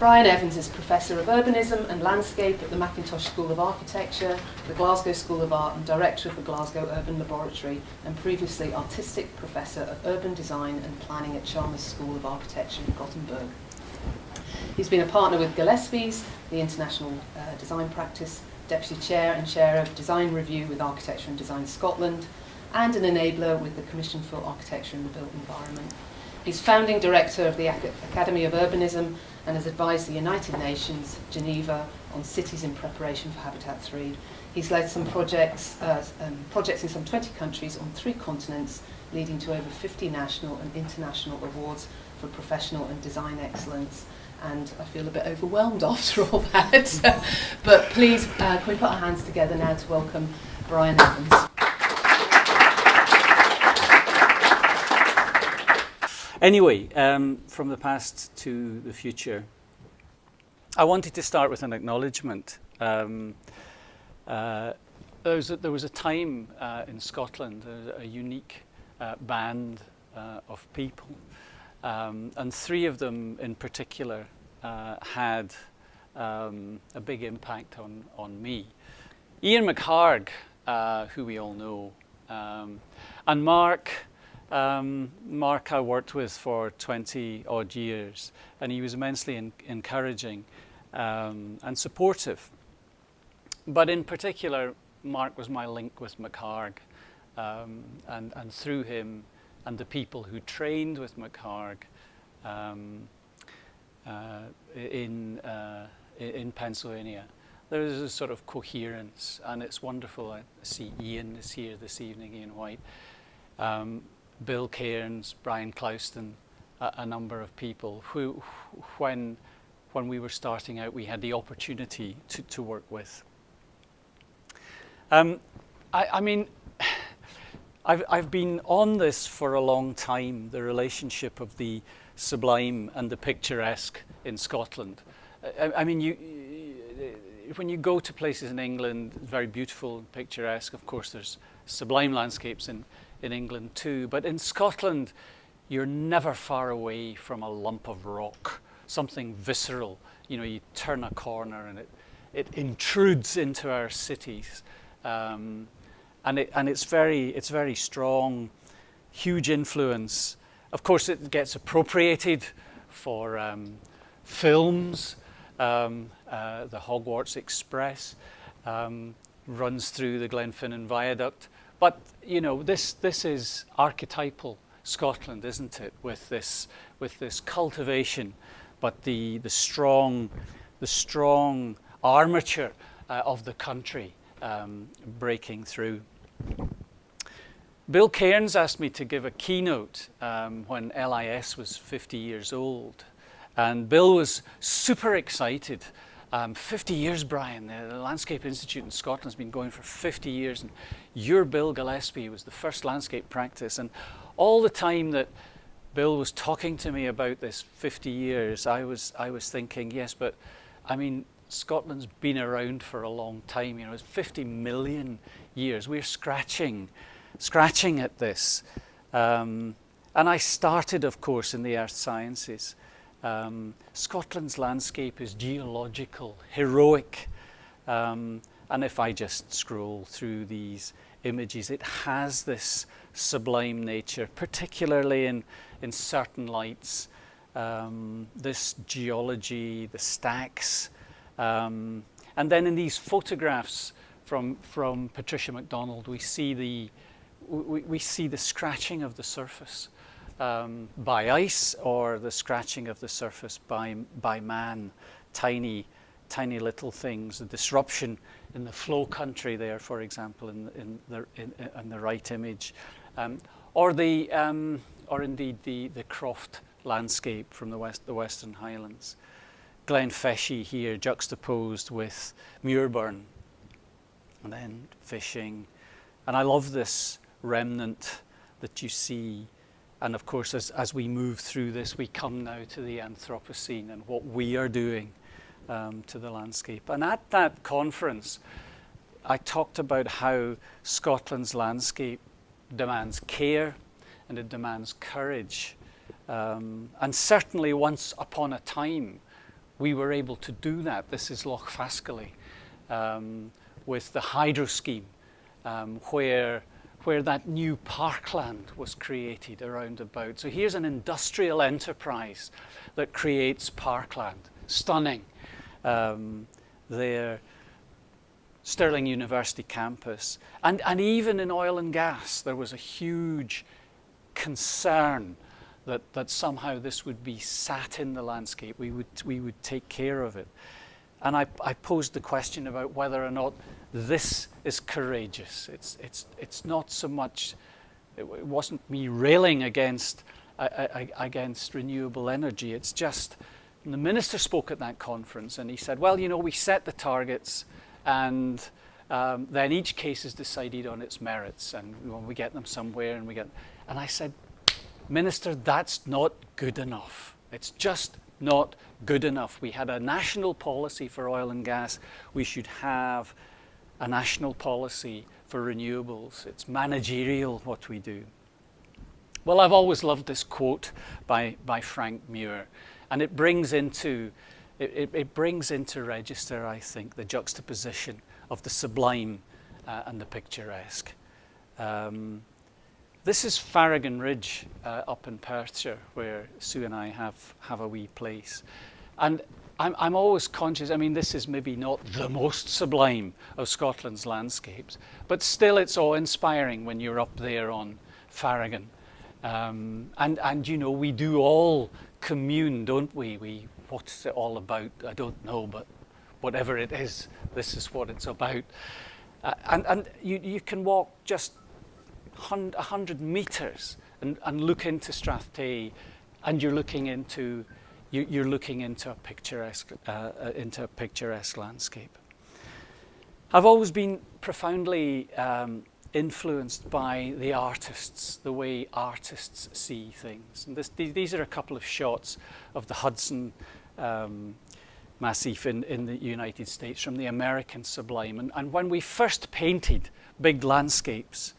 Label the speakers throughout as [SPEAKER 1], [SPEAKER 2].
[SPEAKER 1] Brian Evans is Professor of Urbanism and Landscape at the Mackintosh School of Architecture, the Glasgow School of Art, and Director of the Glasgow Urban Laboratory, and previously Artistic Professor of Urban Design and Planning at Chalmers School of Architecture in Gothenburg. He's been a partner with Gillespie's, the international design practice, Deputy Chair and Chair of Design Review with Architecture and Design Scotland, and an enabler with the Commission for Architecture and the Built Environment. He's founding director of the Academy of Urbanism and has advised the United Nations, Geneva, on cities in preparation for Habitat 3. He's led some projects in some 20 countries on 3 continents, leading to over 50 national and international awards for professional and design excellence. And I feel a bit overwhelmed after all that. But please, can we put our hands together now to welcome Brian Evans.
[SPEAKER 2] Anyway, from the past to the future, I wanted to start with an acknowledgement. There was a time in Scotland, a unique band of people, and 3 of them in particular had a big impact on me. Ian McHarg, who we all know, and Mark I worked with for 20 odd years, and he was immensely encouraging and supportive. But in particular, Mark was my link with McHarg, and through him and the people who trained with McHarg in Pennsylvania, there is a sort of coherence, and it's wonderful. I see Ian is here this evening, Ian White. Bill Cairns, Brian Clouston, a number of people who, when we were starting out, we had the opportunity to work with. I mean, I've been on this for a long time, the relationship of the sublime and the picturesque in Scotland. I mean, when you go to places in England, very beautiful and picturesque, of course there's sublime landscapes in England too, but in Scotland you're never far away from a lump of rock, something visceral. You know, you turn a corner and it intrudes into our cities, and it's very strong, huge influence. Of course it gets appropriated for films. The Hogwarts Express runs through the Glenfinnan Viaduct. But you know, this is archetypal Scotland, isn't it? With this cultivation, but the strong armature of the country breaking through. Bill Cairns asked me to give a keynote when LIS was 50 years old, and Bill was super excited. 50 years, Brian. The Landscape Institute in Scotland has been going for 50 years, and your Bill Gillespie was the first landscape practice. And all the time that Bill was talking to me about this 50 years, I was thinking, yes, but I mean, Scotland's been around for a long time. You know, it's 50 million years. We're scratching at this. And I started, of course, in the earth sciences. Scotland's landscape is geological, heroic, and if I just scroll through these images, it has this sublime nature, particularly in certain lights. This geology, the stacks, and then in these photographs from Patricia MacDonald, we see the scratching of the surface by ice, or the scratching of the surface by man, tiny little things, the disruption in the flow country there, for example, in the right image, or indeed the Croft landscape from the Western Highlands. Glenfeshie here juxtaposed with Muirburn, and then fishing, and I love this remnant that you see. And of course, as we move through this, we come now to the Anthropocene and what we are doing to the landscape. And at that conference, I talked about how Scotland's landscape demands care and it demands courage. And certainly once upon a time, we were able to do that. This is Loch Fascally, with the hydro scheme, where that new parkland was created around about. So here's an industrial enterprise that creates parkland. Stunning. Their Stirling University campus. And even in oil and gas, there was a huge concern that somehow this would be sat in the landscape. We would take care of it. And I posed the question about whether or not this is courageous. It's not so much, it wasn't me railing against renewable energy. It's just, the minister spoke at that conference and he said, well, you know, we set the targets and then each case is decided on its merits, and when we get them somewhere and I said, Minister, that's not good enough. It's just not good enough. We had a national policy for oil and gas. We should have a national policy for renewables. It's managerial what we do. Well, I've always loved this quote by Frank Muir, and it brings into register, I think, the juxtaposition of the sublime and the picturesque. This is Farragon Ridge up in Perthshire, where Sue and I have a wee place. And I'm always conscious, I mean, this is maybe not the most sublime of Scotland's landscapes, but still it's awe-inspiring when you're up there on Farragon. And you know, we do all commune, don't we? What's it all about? I don't know, but whatever it is, this is what it's about. And you can walk just 100 metres and look into Strathtay, and you're looking into a picturesque landscape. I've always been profoundly influenced by the artists, the way artists see things. And these are a couple of shots of the Hudson Massif in the United States from the American Sublime. And when we first painted big landscapes,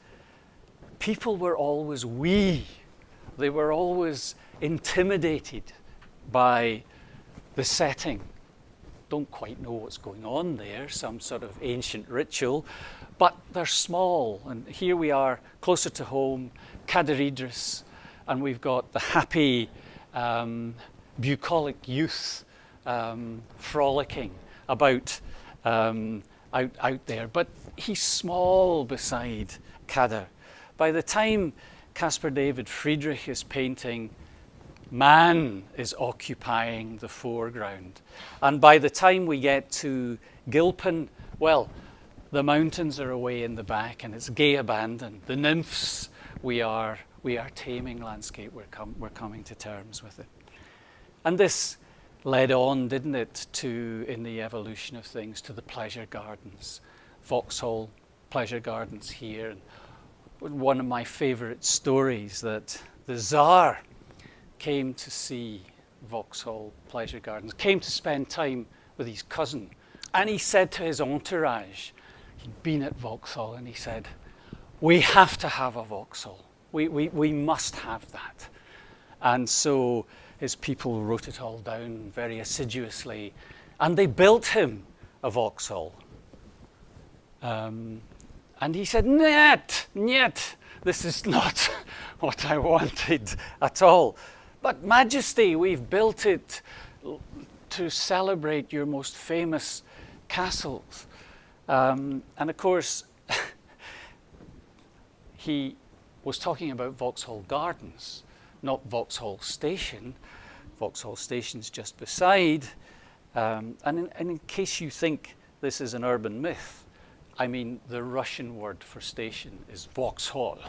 [SPEAKER 2] people were always wee. They were always intimidated by the setting. Don't quite know what's going on there, some sort of ancient ritual, but they're small. And here we are, closer to home, Cadair Idris, and we've got the happy, bucolic youth frolicking about out there. But he's small beside Cadair. By the time Caspar David Friedrich is painting, man is occupying the foreground. And by the time we get to Gilpin, well, the mountains are away in the back and it's gay abandon. The nymphs, we are taming landscape. We're coming to terms with it. And this led on, didn't it, to, in the evolution of things, to the pleasure gardens. Vauxhall Pleasure Gardens here. And one of my favourite stories that the Tsar came to see Vauxhall Pleasure Gardens, came to spend time with his cousin. And he said to his entourage, he'd been at Vauxhall, and he said, we have to have a Vauxhall. We must have that. And so his people wrote it all down very assiduously, and they built him a Vauxhall. And he said, Niet, this is not what I wanted at all. But Majesty, we've built it to celebrate your most famous castles. And of course, he was talking about Vauxhall Gardens, not Vauxhall Station. Vauxhall Station's just beside. And in case you think this is an urban myth, I mean, the Russian word for station is Vauxhall.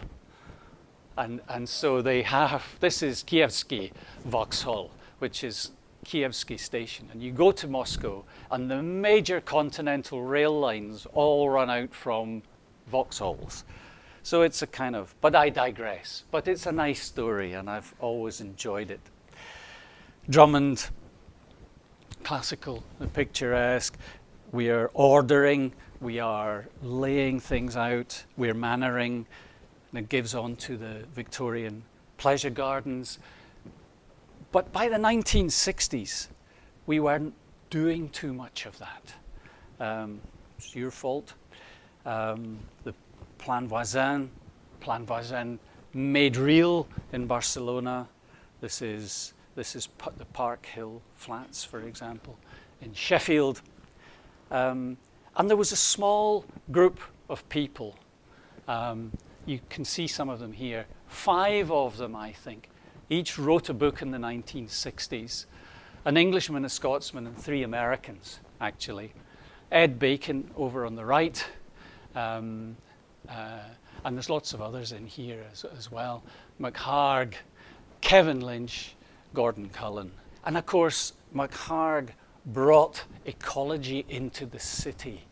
[SPEAKER 2] And so they have, this is Kievsky Vauxhall, which is Kievsky Station. And you go to Moscow, and the major continental rail lines all run out from Vauxhalls. So it's a kind of, but I digress. But it's a nice story, and I've always enjoyed it. Drummond, classical and picturesque. We are ordering, we are laying things out, we're mannering, and it gives on to the Victorian pleasure gardens. But by the 1960s, we weren't doing too much of that. It's your fault. The Plan Voisin made real in Barcelona. This is the Park Hill Flats, for example, in Sheffield. And there was a small group of people. You can see some of them here. 5 of them, I think. Each wrote a book in the 1960s. An Englishman, a Scotsman, and 3 Americans, actually. Ed Bacon over on the right. And there's lots of others in here as well. McHarg, Kevin Lynch, Gordon Cullen. And of course, McHarg brought ecology into the city.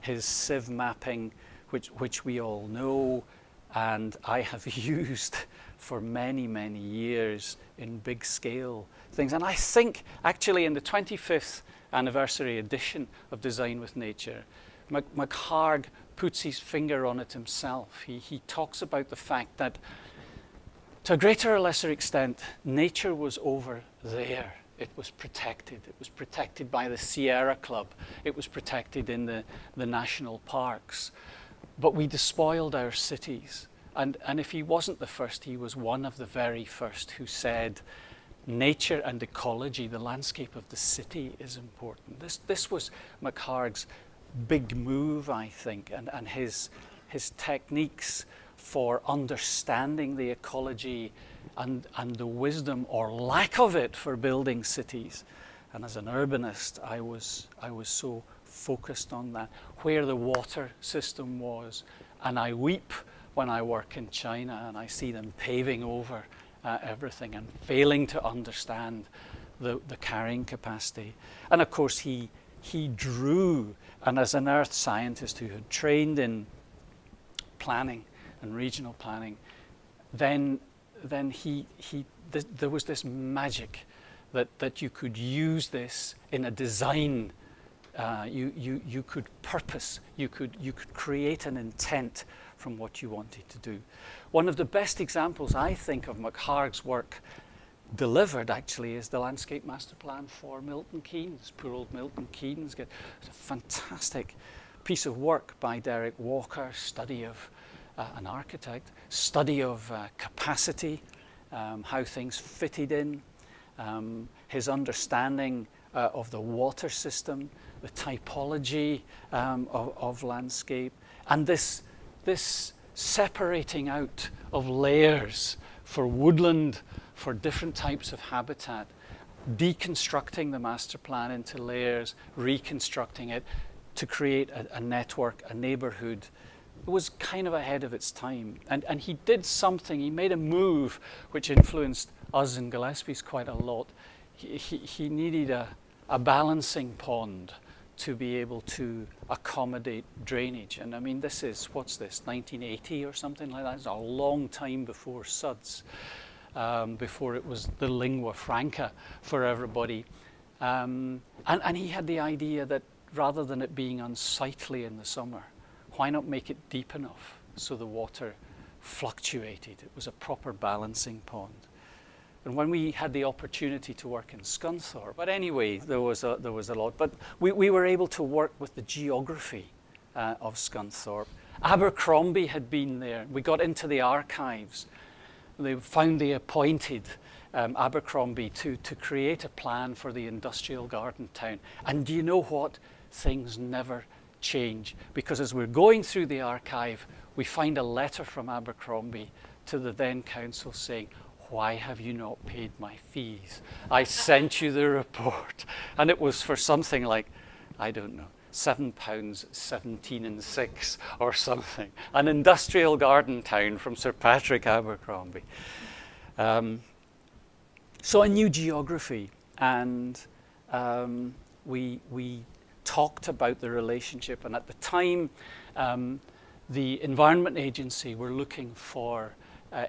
[SPEAKER 2] His sieve mapping, which we all know, and I have used for many, many years in big scale things. And I think actually in the 25th anniversary edition of Design with Nature, McHarg puts his finger on it himself. He talks about the fact that to a greater or lesser extent, nature was over there. It was protected. It was protected by the Sierra Club. It was protected in the national parks. But we despoiled our cities. And if he wasn't the first, he was one of the very first who said, nature and ecology, the landscape of the city is important. This was McHarg's big move, I think, and his techniques for understanding the ecology and the wisdom or lack of it for building cities. And as an urbanist, I was so focused on that, where the water system was. And I weep when I work in China and I see them paving over everything and failing to understand the carrying capacity. And of course, he drew, and as an earth scientist who had trained in planning and regional planning, then there was this magic that you could use this in a design. You could purpose, you could create an intent from what you wanted to do. One of the best examples, I think, of McHarg's work delivered actually is the landscape master plan for Milton Keynes. Poor old Milton Keynes. It's a fantastic piece of work by Derek Walker, study of an architect, study of capacity, how things fitted in, his understanding of the water system, the typology of landscape, and this separating out of layers for woodland, for different types of habitat, deconstructing the master plan into layers, reconstructing it to create a network, a neighborhood. It was kind of ahead of its time. And he did something, he made a move which influenced us in Gillespie's quite a lot. He needed a balancing pond to be able to accommodate drainage. And I mean, this is, what's this, 1980 or something like that? It's a long time before SUDS, before it was the lingua franca for everybody. And he had the idea that rather than it being unsightly in the summer, why not make it deep enough so the water fluctuated? It was a proper balancing pond. And when we had the opportunity to work in Scunthorpe, but anyway, there was a lot. But we were able to work with the geography of Scunthorpe. Abercrombie had been there. We got into the archives. They found the appointed Abercrombie to create a plan for the industrial garden town. And do you know what? Things never change, because as we're going through the archive, we find a letter from Abercrombie to the then council saying, why have you not paid my fees? I sent you the report. And it was for something like, I don't know, £7.17 6 or something. An industrial garden town from Sir Patrick Abercrombie. So a new geography, and we talked about the relationship, and at the time the Environment Agency were looking for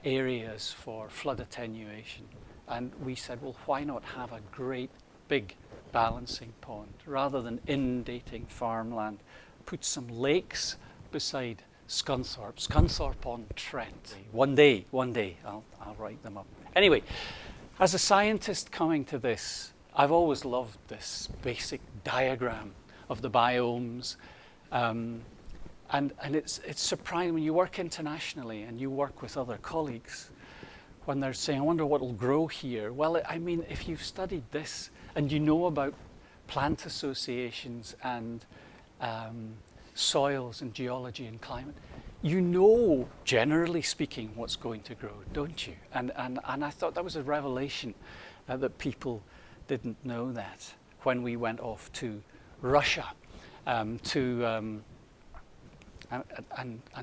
[SPEAKER 2] areas for flood attenuation, and we said, well, why not have a great big balancing pond rather than inundating farmland? Put some lakes beside Scunthorpe on Trent. One day I'll write them up. Anyway, as a scientist coming to this, I've always loved this basic diagram of the biomes. And it's surprising when you work internationally and you work with other colleagues, when they're saying, I wonder what will grow here. Well, I mean, if you've studied this and you know about plant associations and soils and geology and climate, you know, generally speaking, what's going to grow, don't you? And I thought that was a revelation that people didn't know that when we went off to Russia and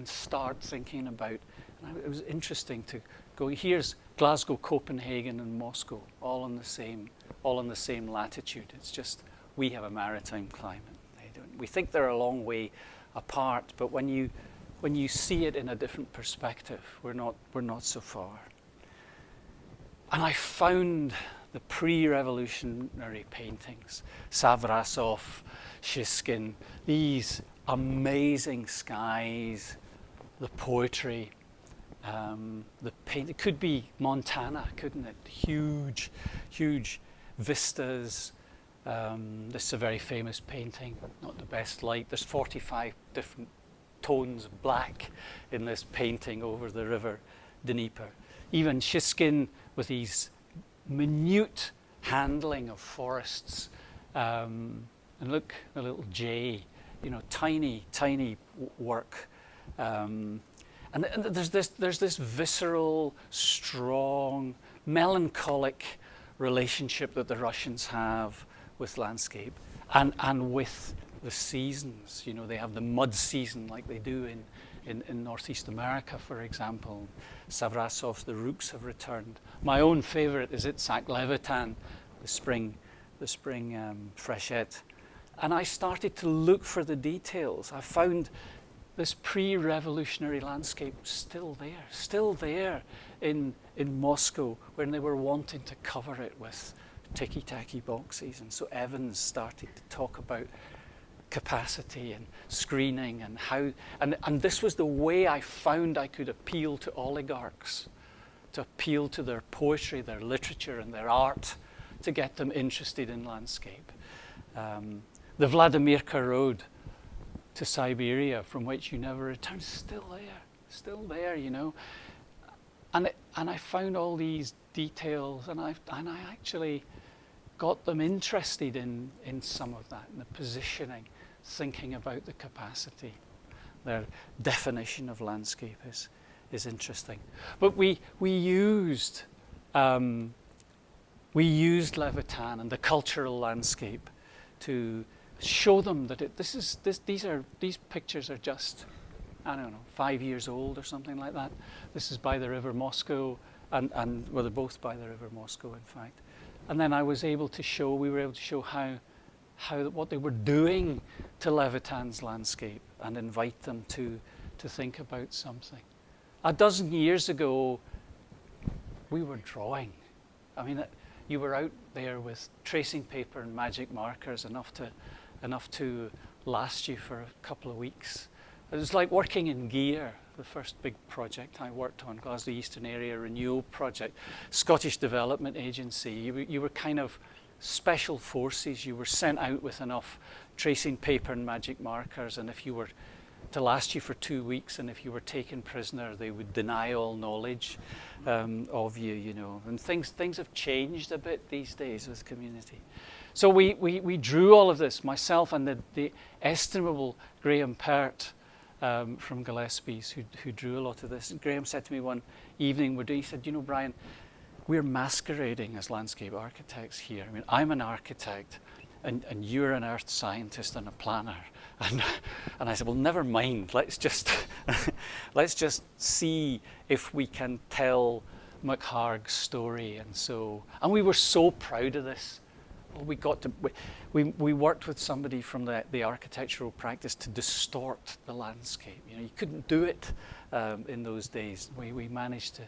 [SPEAKER 2] start thinking about. And it was interesting to go. Here's Glasgow, Copenhagen, and Moscow, all on the same latitude. It's just we have a maritime climate. They don't. We think they're a long way apart, but when you see it in a different perspective, we're not so far. And I found the pre-revolutionary paintings, Savrasov, Shishkin, these amazing skies, the poetry, the paint. It could be Montana, couldn't it? Huge vistas. This is a very famous painting, not the best light. There's 45 different tones of black in this painting over the river Dnieper. Even Shishkin with these minute handling of forests. And look, the little jay, tiny work. And there's this visceral, strong, melancholic relationship that the Russians have with landscape and with the seasons. They have the mud season like they do in Northeast America, for example. Savrasov, the rooks have returned. My own favorite is Itzhak Levitan, the spring freshet. And I started to look for the details. I found this pre-revolutionary landscape still there in Moscow, when they were wanting to cover it with ticky-tacky boxes. And so Evans started to talk about capacity and screening and how, and this was the way I found I could appeal to oligarchs, to appeal to their poetry, their literature, and their art, to get them interested in landscape. The Vladimirka Road to Siberia, from which you never return, still there, And I found all these details, and I actually got them interested in some of that, in the positioning, thinking about the capacity. Their definition of landscape is interesting. But we used Levitan and the cultural landscape to show them that these pictures are just, 5 years old or something like that. This is by the River Moscow, and well, they're both by the River Moscow, in fact. And then we were able to show how what they were doing to Levitan's landscape and invite them to think about something. A dozen years ago, we were drawing. I mean, you were out there with tracing paper and magic markers, enough to last you for a couple of weeks. It was like working in gear, the first big project I worked on, Glasgow Eastern Area Renewal Project, Scottish Development Agency. You were kind of special forces. You were sent out with enough tracing paper and magic markers, and if you were to last you for 2 weeks, and if you were taken prisoner, they would deny all knowledge of you, And things have changed a bit these days with community. So we drew all of this, myself and the estimable Graham Pert from Gillespie's, who drew a lot of this. And Graham said to me one evening, he said, Brian, we're masquerading as landscape architects here. I mean, I'm an architect, and you're an earth scientist and a planner. And I said, well, never mind. Let's just see if we can tell McHarg's story. And we were so proud of this. We worked with somebody from the architectural practice to distort the landscape. You couldn't do it in those days. We managed to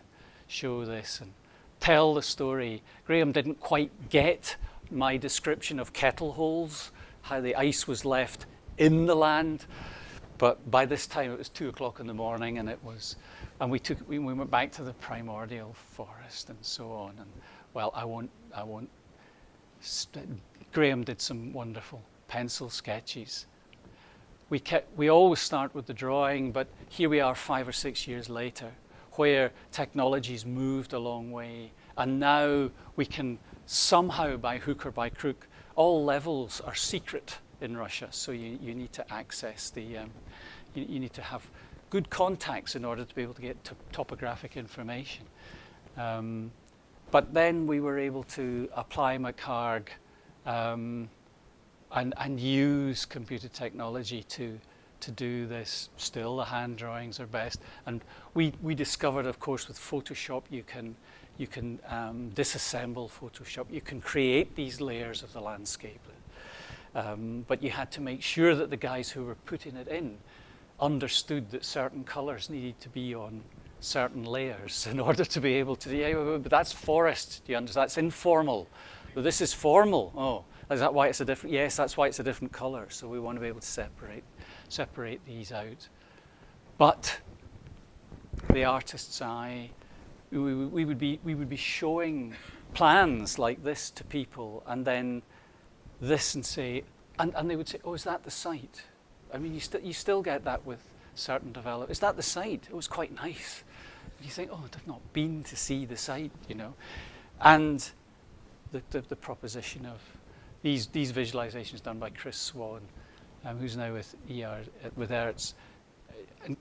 [SPEAKER 2] show this and tell the story. Graham didn't quite get my description of kettle holes, how the ice was left in the land, but by this time it was 2:00 in the morning, and we went back to the primordial forest and so on. And well, I won't Graham did some wonderful pencil sketches. We always start with the drawing, but here we are 5 or 6 years later, where technology's moved a long way, and now we can somehow, by hook or by crook, all levels are secret in Russia, so you need to access the, you need to have good contacts in order to be able to get topographic information. But then we were able to apply McHarg and use computer technology to do this. Still, the hand drawings are best. And we discovered, of course, with Photoshop, you can disassemble Photoshop. You can create these layers of the landscape. But you had to make sure that the guys who were putting it in understood that certain colors needed to be on certain layers in order to be able to, yeah, but that's forest, do you understand? That's informal. But this is formal. Oh, is that why it's a different, yes, that's why it's a different color. So we want to be able to separate these out. But the artist's eye, we would be showing plans like this to people, and then this, and say, and they would say, oh, is that the site? I mean, you still get that with certain developers. Is that the site? It was quite nice. You think, oh, I've not been to see the site, you know. And the proposition of these visualizations done by Chris Swan, who's now with ERTS. And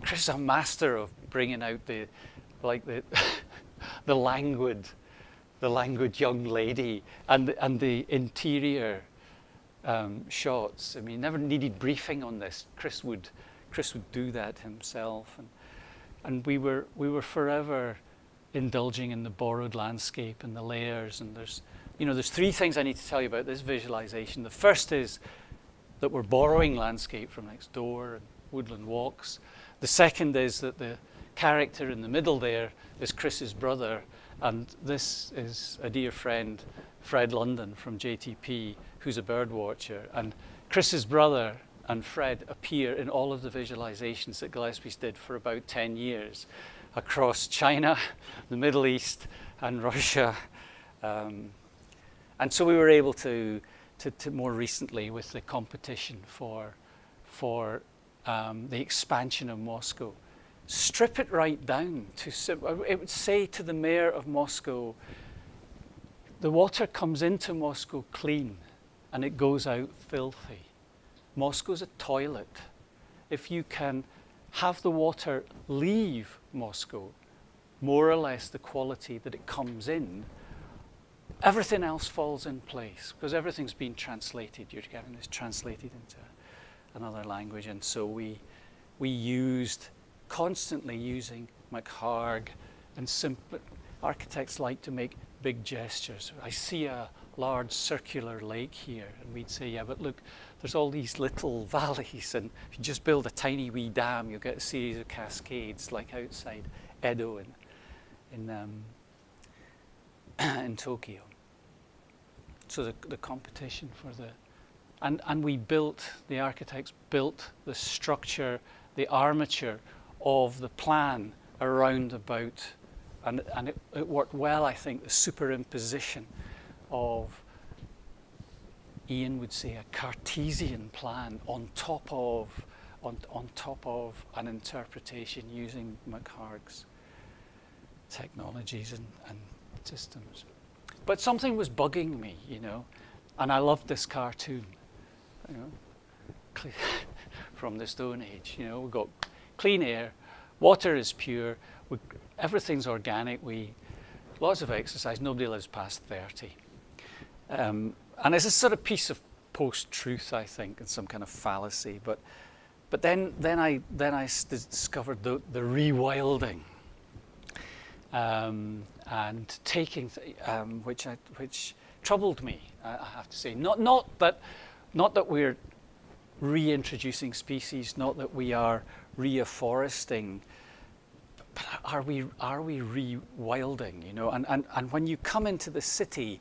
[SPEAKER 2] Chris is a master of bringing out the the languid young lady and the interior shots. I mean, never needed briefing on this. Chris would do that himself, and we were forever indulging in the borrowed landscape and the layers. And there's 3 things I need to tell you about this visualization. The first is that we're borrowing landscape from next door and woodland walks. The second is that the character in the middle there is Chris's brother, and this is a dear friend, Fred London from JTP, who's a bird watcher. And Chris's brother and Fred appear in all of the visualizations that Gillespie's did for about 10 years across China, the Middle East, and Russia. And so we were able to more recently, with the competition for the expansion of Moscow, strip it right down to, it would say to the mayor of Moscow, the water comes into Moscow clean and it goes out filthy. Moscow's a toilet. If you can have the water leave Moscow more or less the quality that it comes in, everything else falls in place, because everything's been translated. You're getting this translated into another language. And so we constantly using McHarg, and architects like to make big gestures. I see a large circular lake here, and we'd say, yeah, but look, there's all these little valleys, and if you just build a tiny wee dam, you'll get a series of cascades like outside Edo in Tokyo. So the competition for and the architects built the structure, the armature of the plan around about, and it worked well, I think, the superimposition of, Ian would say, a Cartesian plan on top of an interpretation using McHarg's technologies and systems. But something was bugging me, and I loved this cartoon, from the Stone Age. We've got clean air, water is pure, everything's organic, lots of exercise, nobody lives past 30. And it's a sort of piece of post-truth, I think, and some kind of fallacy. But then I discovered the rewilding, and taking, which troubled me, I have to say. Not that we're reintroducing species, not that we are reafforesting, but are we rewilding? And when you come into the city,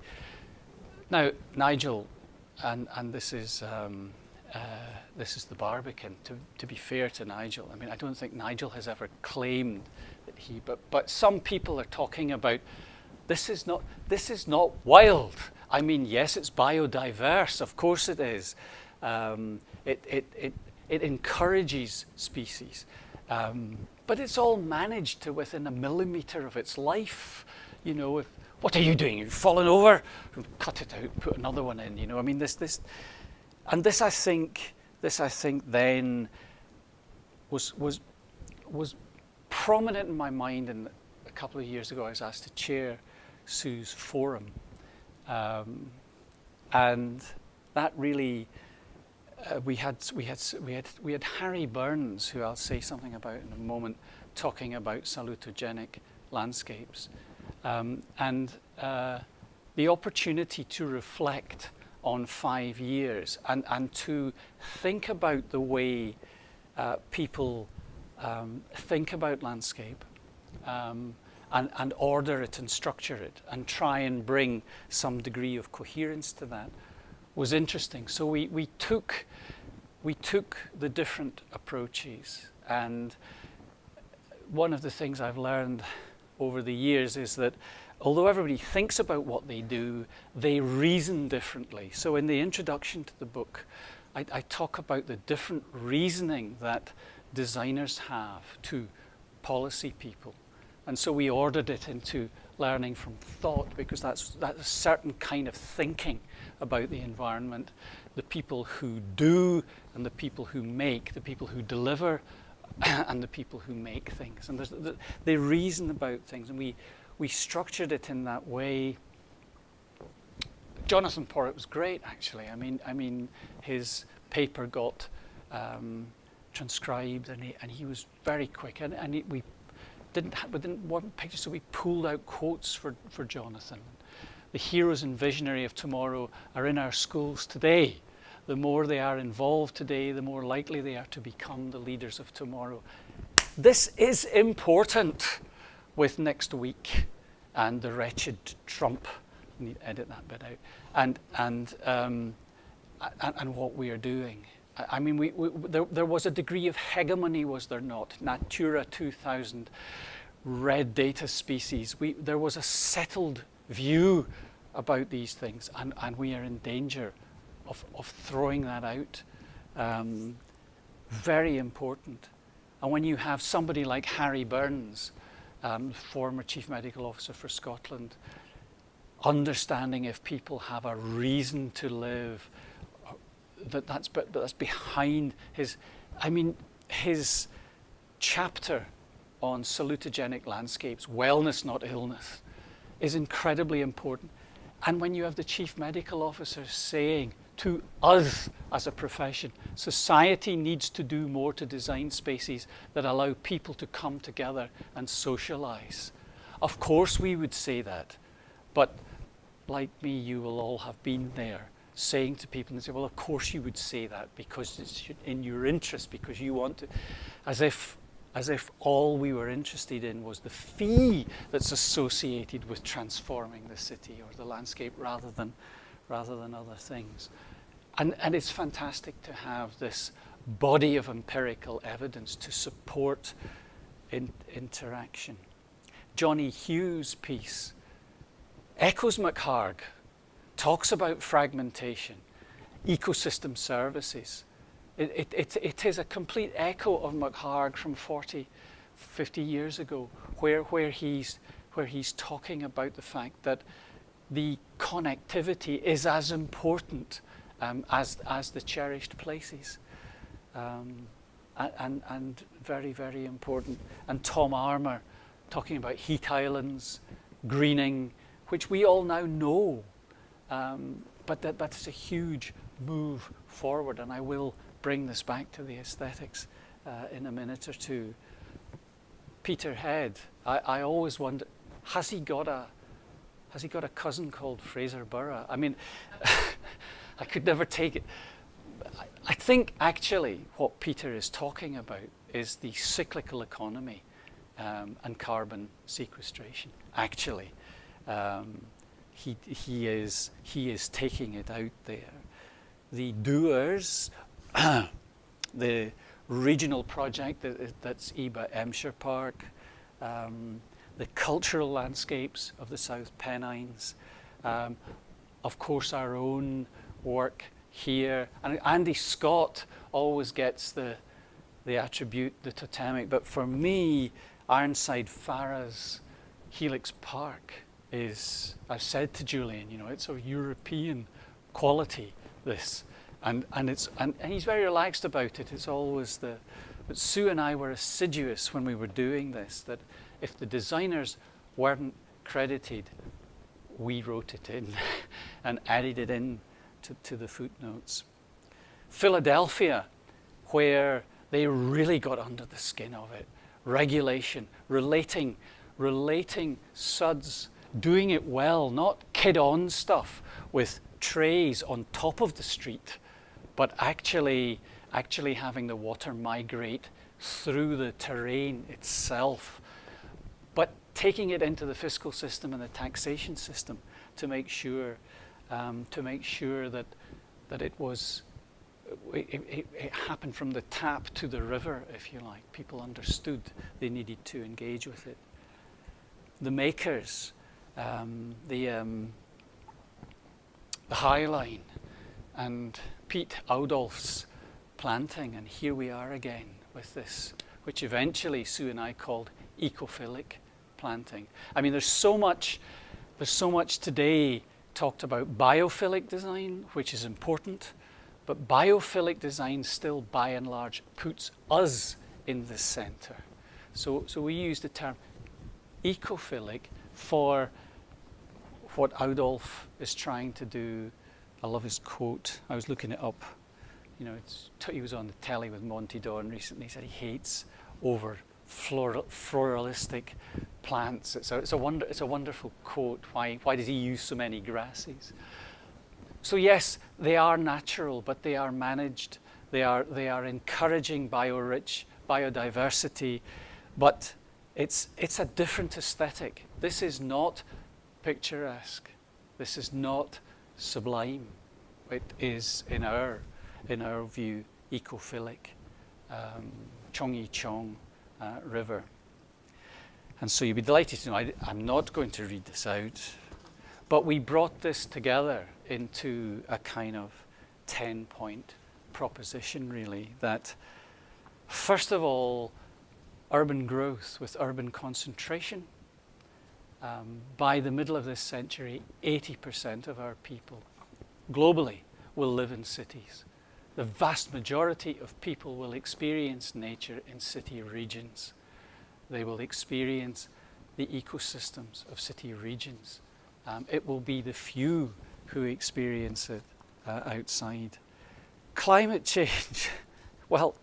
[SPEAKER 2] now Nigel, and this is the Barbican. To be fair to Nigel, I mean, I don't think Nigel has ever claimed that but some people are talking about this is not wild. I mean, yes, it's biodiverse, of course it is. It encourages species, but it's all managed to within a millimetre of its life. You know, what are you doing? You've fallen over? Cut it out, put another one in. You know, I mean, this I think then was prominent in my mind. And a couple of years ago, I was asked to chair Sue's forum, and that really we had Harry Burns, who I'll say something about in a moment, talking about salutogenic landscapes, and the opportunity to reflect on 5 years and to think about the way people think about landscape, and order it and structure it and try and bring some degree of coherence to that was interesting. So we took the different approaches, and one of the things I've learned over the years is that although everybody thinks about what they do, they reason differently. So in the introduction to the book, I talk about the different reasoning that designers have to policy people. And so we ordered it into learning from thought, because that's a certain kind of thinking about the environment. The people who do and the people who make, the people who deliver and the people who make things. And they reason about things, and we structured it in that way. Jonathan Porritt was great, actually. I mean, his paper got transcribed, and he was very quick. We didn't want pictures, so we pulled out quotes for Jonathan. The heroes and visionary of tomorrow are in our schools today. The more they are involved today, the more likely they are to become the leaders of tomorrow. This is important with next week and the wretched Trump. I need to edit that bit out. And what we are doing. I mean, there was a degree of hegemony, was there not? Natura 2000, red data species. There was a settled view about these things, and we are in danger of throwing that out. Very important. And when you have somebody like Harry Burns, former Chief Medical Officer for Scotland, understanding if people have a reason to live, that's behind his. I mean, his chapter on salutogenic landscapes, wellness not illness, is incredibly important. And when you have the Chief Medical Officer saying to us as a profession, society needs to do more to design spaces that allow people to come together and socialize. Of course we would say that, but like me, you will all have been there, saying to people, and say, well, of course you would say that because it's in your interest, because you want to, as if all we were interested in was the fee that's associated with transforming the city or the landscape rather than other things. And it's fantastic to have this body of empirical evidence to support interaction. Johnny Hughes' piece echoes McHarg, talks about fragmentation, ecosystem services. It is a complete echo of McHarg from 40, 50 years ago, where he's talking about the fact that the connectivity is as important as the cherished places, and very, very important. And Tom Armour talking about heat islands, greening, which we all now know, but that's a huge move forward. And I will bring this back to the aesthetics in a minute or two. Peter Head, I always wonder, has he got a cousin called Fraser Burgh? I mean, I could never take it. I think actually what Peter is talking about is the cyclical economy and carbon sequestration. Actually, he is taking it out there. The doers, the regional project that's EBA Emshire Park, the cultural landscapes of the South Pennines, of course, our own work here. And Andy Scott always gets the attribute, the totemic. But for me, Ironside Farah's Helix Park is, I've said to Julian, you know, it's a European quality, this. And he's very relaxed about it. It's always but Sue and I were assiduous when we were doing this, that if the designers weren't credited, we wrote it in and added it in to the footnotes. Philadelphia, where they really got under the skin of it. Regulation, relating suds, doing it well, not kid-on stuff with trays on top of the street, but actually having the water migrate through the terrain itself, but taking it into the fiscal system and the taxation system to make sure that it happened from the tap to the river, if you like. People understood they needed to engage with it. The makers, the High Line, and Pete Audolph's planting, and here we are again with this, which eventually Sue and I called ecophilic planting. I mean, there's so much today talked about biophilic design, which is important, but biophilic design still, by and large, puts us in the center. So we use the term ecophilic for what Audolph is trying to do. I love his quote. I was looking it up. You know, he was on the telly with Monty Don recently. He said he hates over floralistic plants. It's a wonderful quote. Why does he use so many grasses? So yes, they are natural, but they are managed. They are encouraging bio-rich biodiversity, but it's a different aesthetic. This is not picturesque. This is not sublime. It is, in our view, ecophilic. Chongyi Chong River. And so you'd be delighted to know I'm not going to read this out, but we brought this together into a kind of 10-point proposition, really, that first of all, urban growth with urban concentration. By the middle of this century, 80% of our people globally will live in cities. The vast majority of people will experience nature in city regions. They will experience the ecosystems of city regions. It will be the few who experience it outside. Climate change, well,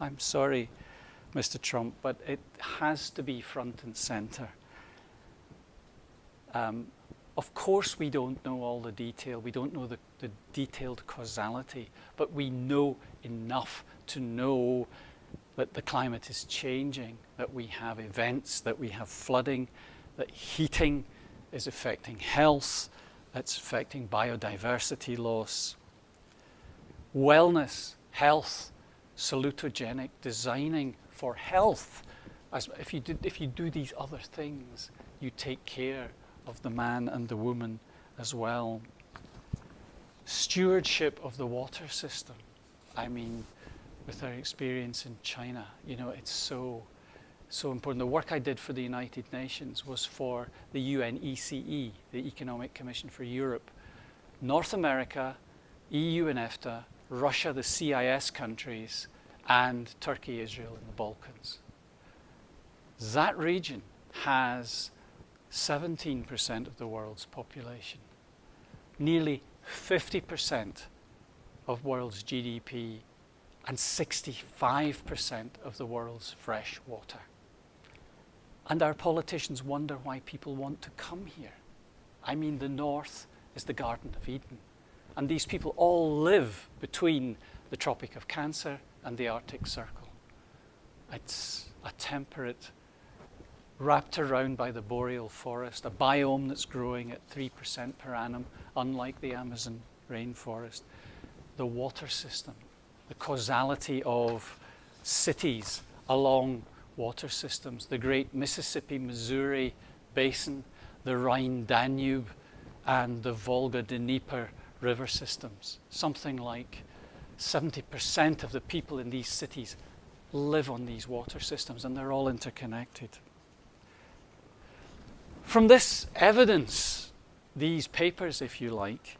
[SPEAKER 2] I'm sorry, Mr. Trump, but it has to be front and center. Of course we don't know all the detail, we don't know the detailed causality, but we know enough to know that the climate is changing, that we have events, that we have flooding, that heating is affecting health, that's affecting biodiversity loss. Wellness, health, salutogenic, designing for health. If you do these other things, you take care of the man and the woman as well. Stewardship of the water system. I mean, with our experience in China, you know, it's so important. The work I did for the United Nations was for the UNECE, the Economic Commission for Europe. North America, EU and EFTA, Russia, the CIS countries, and Turkey, Israel, and the Balkans. That region has 17% of the world's population, nearly 50% of world's GDP, and 65% of the world's fresh water. And our politicians wonder why people want to come here. I mean, the North is the Garden of Eden. And these people all live between the Tropic of Cancer and the Arctic Circle. It's a temperate, wrapped around by the boreal forest, a biome that's growing at 3% per annum, unlike the Amazon rainforest. The water system, the causality of cities along water systems, the great Mississippi-Missouri basin, the Rhine-Danube and the Volga-Dnieper river systems. Something like 70% of the people in these cities live on these water systems, and they're all interconnected. From this evidence, these papers, if you like,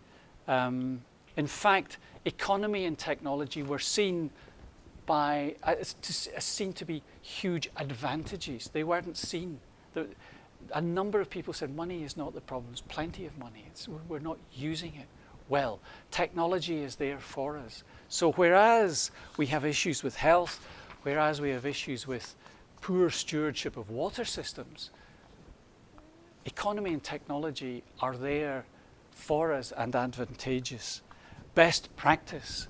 [SPEAKER 2] in fact, economy and technology were seen seen to be huge advantages. They weren't seen. A number of people said money is not the problem. There's plenty of money. We're not using it well. Technology is there for us. So whereas we have issues with health, whereas we have issues with poor stewardship of water systems, economy and technology are there for us and advantageous. Best practice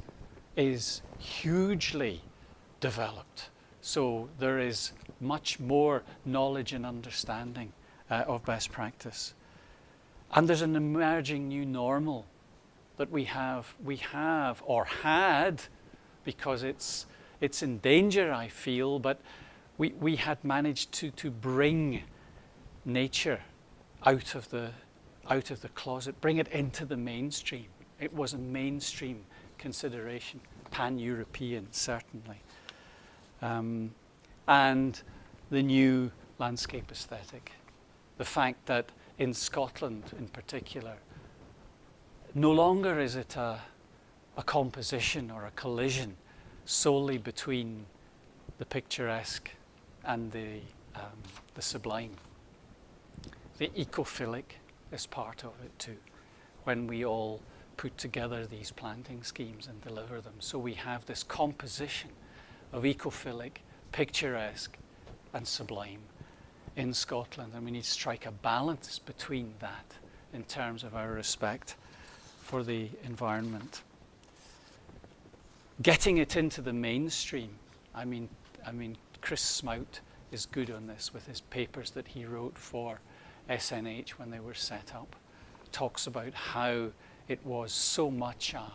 [SPEAKER 2] is hugely developed. So there is much more knowledge and understanding of best practice. And there's an emerging new normal that we have or had, because it's in danger, I feel, but we had managed to bring nature out of the closet, bring it into the mainstream. It was a mainstream consideration, pan-European certainly. And the new landscape aesthetic. The fact that in Scotland in particular, no longer is it a composition or a collision solely between the picturesque and the sublime. The ecophilic is part of it too, when we all put together these planting schemes and deliver them. So we have this composition of ecophilic, picturesque and sublime in Scotland, and we need to strike a balance between that in terms of our respect for the environment. Getting it into the mainstream, I mean, Chris Smout is good on this with his papers that he wrote for SNH when they were set up. Talks about how it was so much a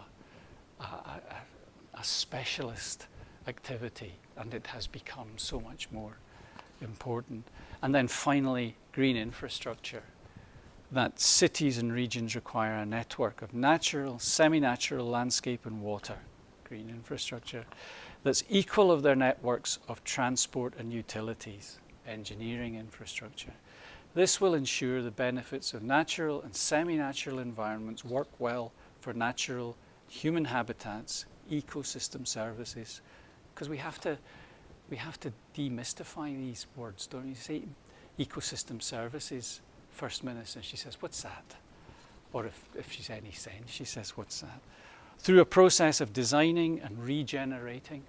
[SPEAKER 2] specialist activity, and it has become so much more important. And then finally, green infrastructure. That cities and regions require a network of natural, semi-natural landscape and water, green infrastructure, that's equal of their networks of transport and utilities, engineering infrastructure. This will ensure the benefits of natural and semi-natural environments work well for natural human habitats, ecosystem services, because we have to demystify these words, don't you? Say ecosystem services, First Minister, she says, what's that? Or if she's any sense, she says, what's that? Through a process of designing and regenerating,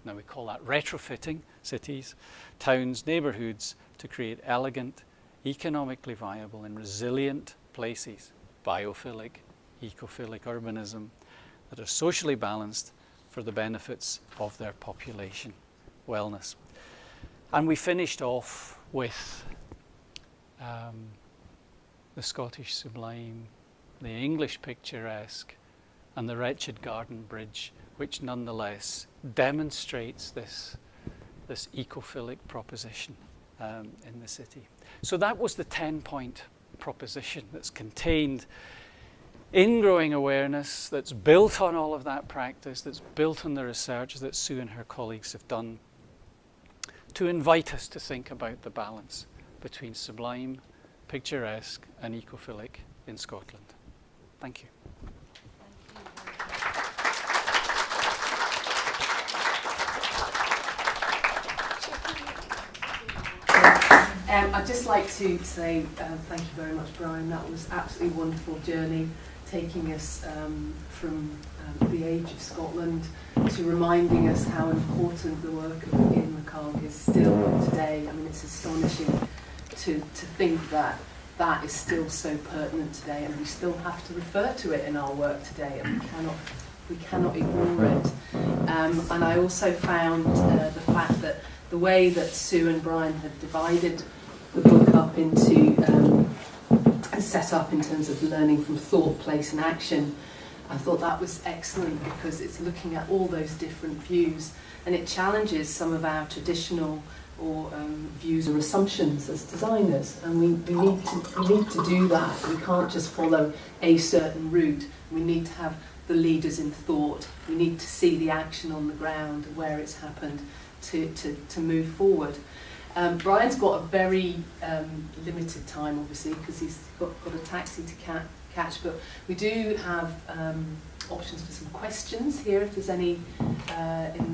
[SPEAKER 2] now we call that retrofitting cities, towns, neighbourhoods, to create elegant, economically viable and resilient places, biophilic, ecophilic urbanism, that are socially balanced for the benefits of their population wellness. And we finished off with the Scottish sublime, the English picturesque, and the wretched garden bridge, which nonetheless demonstrates this ecophilic proposition in the city. So that was the 10-point proposition that's contained in Growing Awareness, that's built on all of that practice, that's built on the research that Sue and her colleagues have done, to invite us to think about the balance between sublime, picturesque and ecophilic in Scotland. Thank you.
[SPEAKER 1] I'd just like to say thank you very much, Brian. That was absolutely wonderful journey, taking us from the age of Scotland to reminding us how important the work of Ian McCarg is still today. I mean, it's astonishing to think that that is still so pertinent today, and we still have to refer to it in our work today, and we cannot ignore it. And I also found the fact that the way that Sue and Brian had divided the book up into set up in terms of learning from thought, place and action, I thought that was excellent, because it's looking at all those different views, and it challenges some of our traditional views or assumptions as designers, and we need to do that. We can't just follow a certain route. We need to have the leaders in thought. We need to see the action on the ground where it's happened to move forward. Brian's got a very limited time, obviously, because he's got a taxi to catch, but we do have options for some questions here if there's any in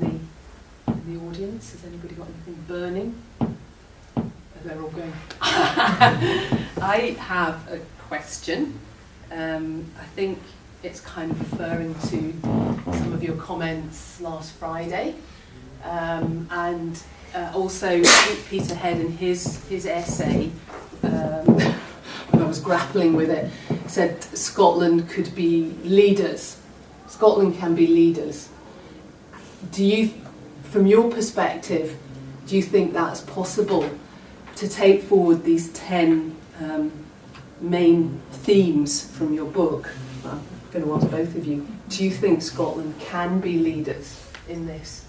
[SPEAKER 1] the audience. Has anybody got anything burning? They're all going. I have a question. I think it's kind of referring to some of your comments last Friday, and also Peter Head in his essay, when I was grappling with it, said Scotland could be leaders. Scotland can be leaders. Do you, from your perspective, do you think that's possible to take forward these 10 main themes from your book? I'm going to ask both of you. Do you think Scotland can be leaders in this?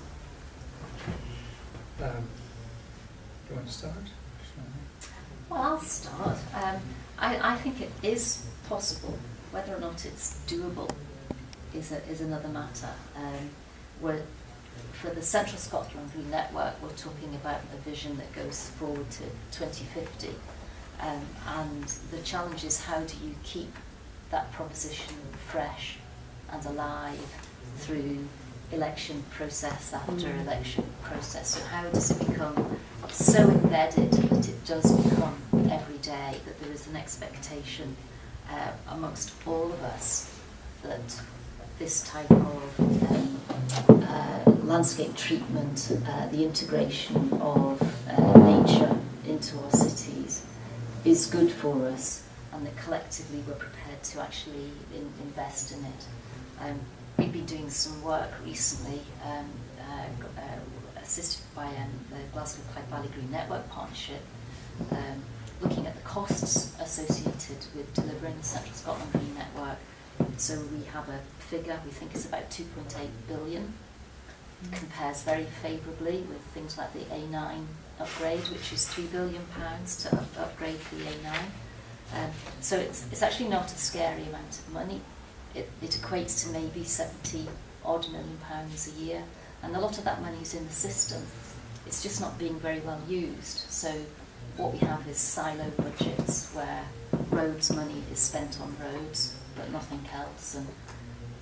[SPEAKER 2] Do you want to start?
[SPEAKER 3] Well, I'll start. I think it is possible. Whether or not it's doable is another matter. For the Central Scotland Green Network, we're talking about a vision that goes forward to 2050. And the challenge is, how do you keep that proposition fresh and alive through election process after election process? So how does it become so embedded that it does become every day, that there is an expectation amongst all of us that this type of landscape treatment, the integration of nature into our cities is good for us, and that collectively we're prepared to actually invest in it. We've been doing some work recently, assisted by the Glasgow Clyde Valley Green Network Partnership, looking at the costs associated with delivering the Central Scotland Green Network. So we have a figure, we think it's about 2.8 billion. Compares very favourably with things like the A9 upgrade, which is £3 billion to upgrade the A9. So it's actually not a scary amount of money. It equates to maybe 70 odd million pounds a year, and a lot of that money is in the system. It's just not being very well used. So what we have is silo budgets where roads money is spent on roads but nothing else, and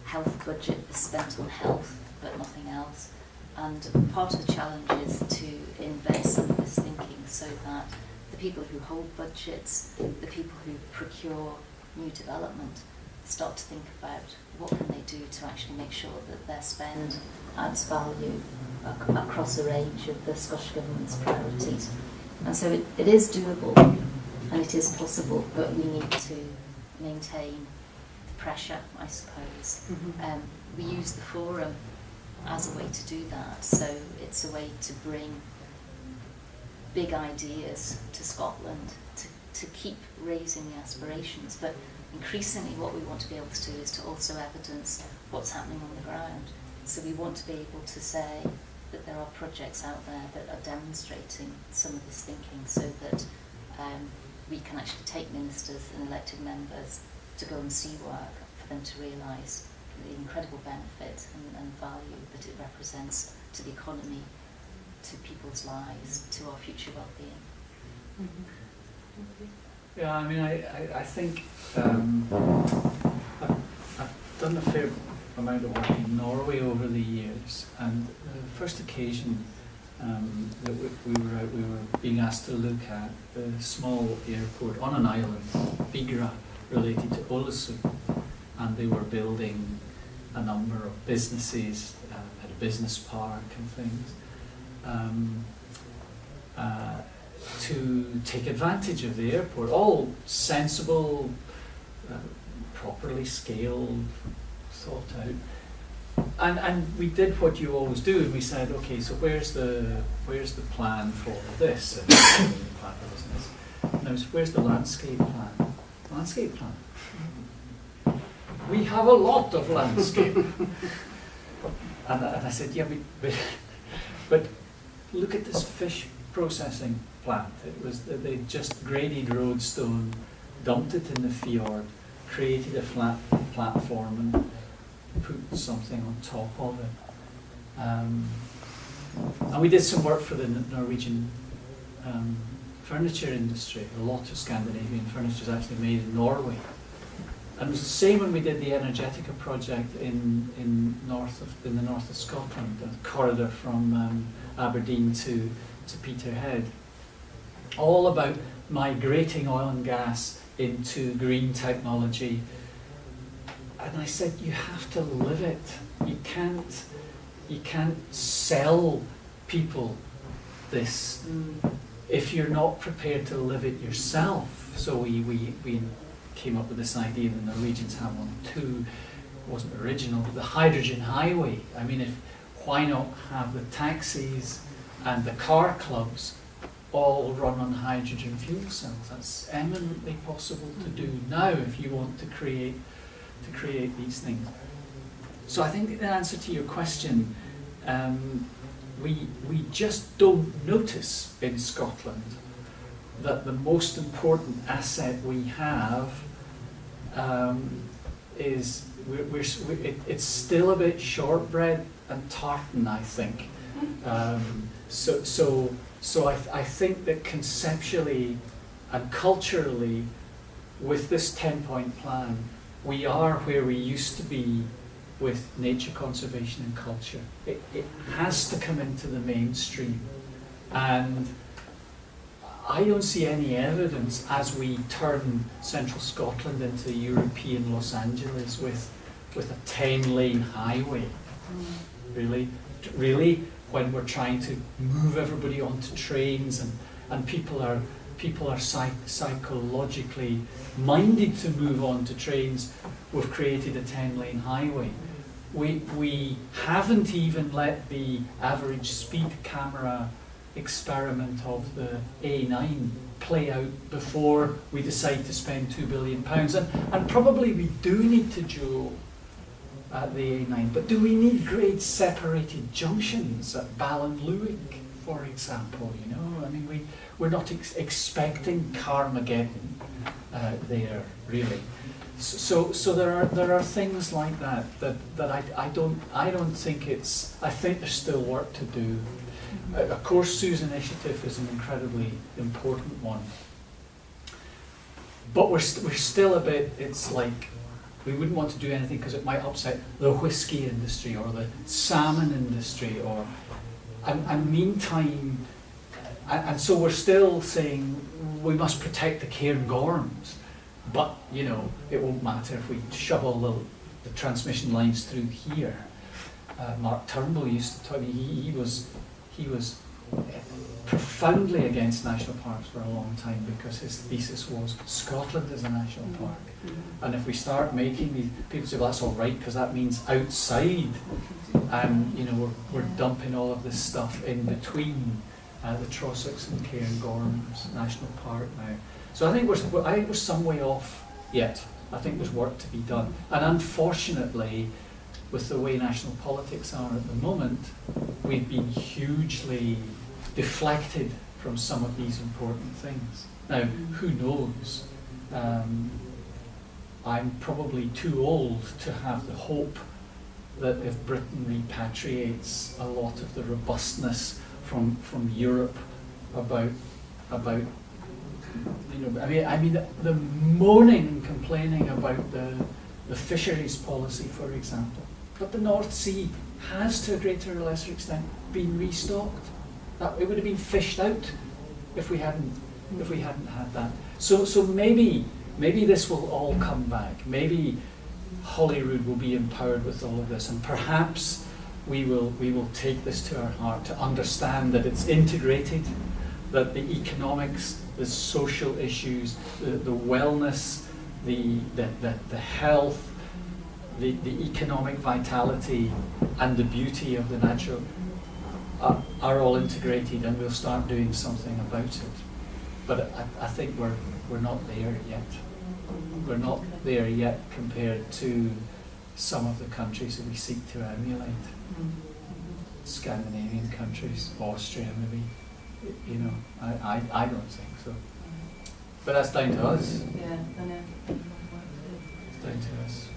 [SPEAKER 3] health budget is spent on health but nothing else. And part of the challenge is to embed some of this thinking so that the people who hold budgets, the people who procure new development, start to think about what can they do to actually make sure that their spend adds value across a range of the Scottish Government's priorities. And so it is doable and it is possible, but we need to maintain the pressure, I suppose. Mm-hmm. We use the forum as a way to do that, so it's a way to bring big ideas to Scotland, to keep raising the aspirations, but increasingly what we want to be able to do is to also evidence what's happening on the ground. So we want to be able to say that there are projects out there that are demonstrating some of this thinking, so that we can actually take ministers and elected members to go and see work for them to realise the incredible benefit and value that it represents to the economy, to people's lives, to our future well-being. Mm-hmm.
[SPEAKER 2] Yeah, I mean, I think I've done a fair amount of work in Norway over the years, and the first occasion that we were being asked to look at the small airport on an island, Vigra, related to Ålesund, and they were building a number of businesses, at a business park and things, to take advantage of the airport. All sensible, properly scaled, thought out. And we did what you always do, and we said, okay, so where's the plan for this? And the plan for this and this. Now, where's the landscape plan? Landscape plan. We have a lot of landscape. And I said, yeah, but look at this fish
[SPEAKER 4] processing plant. It was that they just graded roadstone, dumped it in the fjord, created a flat platform and put something on top of it. And we did some work for the Norwegian furniture industry. A lot of Scandinavian furniture is actually made in Norway. And it was the same when we did the Energetica project in the north of Scotland, the corridor from Aberdeen to Peterhead. All about migrating oil and gas into green technology. And I said, you have to live it. You can't sell people this if you're not prepared to live it yourself. So we came up with this idea, and the Norwegians have one too. It wasn't original, but the hydrogen highway. I mean, why not have the taxis and the car clubs all run on hydrogen fuel cells? That's eminently possible to do now if you want to create these things. So I think in answer to your question, we just don't notice in Scotland that the most important asset we have is it's still a bit shortbread and tartan, I think. So I think that conceptually and culturally, with this 10-point plan, we are where we used to be with nature conservation and culture. It has to come into the mainstream. And I don't see any evidence as we turn central Scotland into European Los Angeles with a 10-lane highway. Really, when we're trying to move everybody onto trains and people are psychologically minded to move on to trains, we've created a 10-lane highway. We haven't even let the average speed camera experiment of the A9 play out before we decide to spend £2 billion. And probably we do need to dual at the A9, but do we need grade separated junctions at Ballinluig, for example? You know, I mean, we're not expecting Carmageddon there, really. So there are things like that I don't think it's. I think there's still work to do. Of course, Sue's initiative is an incredibly important one, but we're still a bit. It's like we wouldn't want to do anything because it might upset the whiskey industry or the salmon industry, and meantime, and so we're still saying we must protect the Cairngorms. But, you know, it won't matter if we shove all the transmission lines through here. Mark Turnbull used to tell me he was profoundly against national parks for a long time because his thesis was Scotland is a national park. And if we start making these, people say, well, that's all right because that means outside. And, you know, we're dumping all of this stuff in between the Trossachs and Cairngorms National Park now. So I think we're some way off yet. I think there's work to be done. And unfortunately, with the way national politics are at the moment, we've been hugely deflected from some of these important things. Now, who knows? I'm probably too old to have the hope that if Britain repatriates a lot of the robustness from Europe about you know, I mean the moaning and complaining about the fisheries policy, for example. But the North Sea has, to a greater or lesser extent, been restocked. That it would have been fished out if we hadn't had that. So maybe this will all come back. Maybe Holyrood will be empowered with all of this, and perhaps we will take this to our heart to understand that it's integrated, that the economics, the social issues, the wellness, the health, the economic vitality, and the beauty of the natural are all integrated, and we'll start doing something about it. But I think we're not there yet. We're not there yet compared to some of the countries that we seek to emulate. Scandinavian countries, Austria maybe. You know, I don't think so. But that's down to us.
[SPEAKER 1] Yeah, I know.
[SPEAKER 4] It's down to us.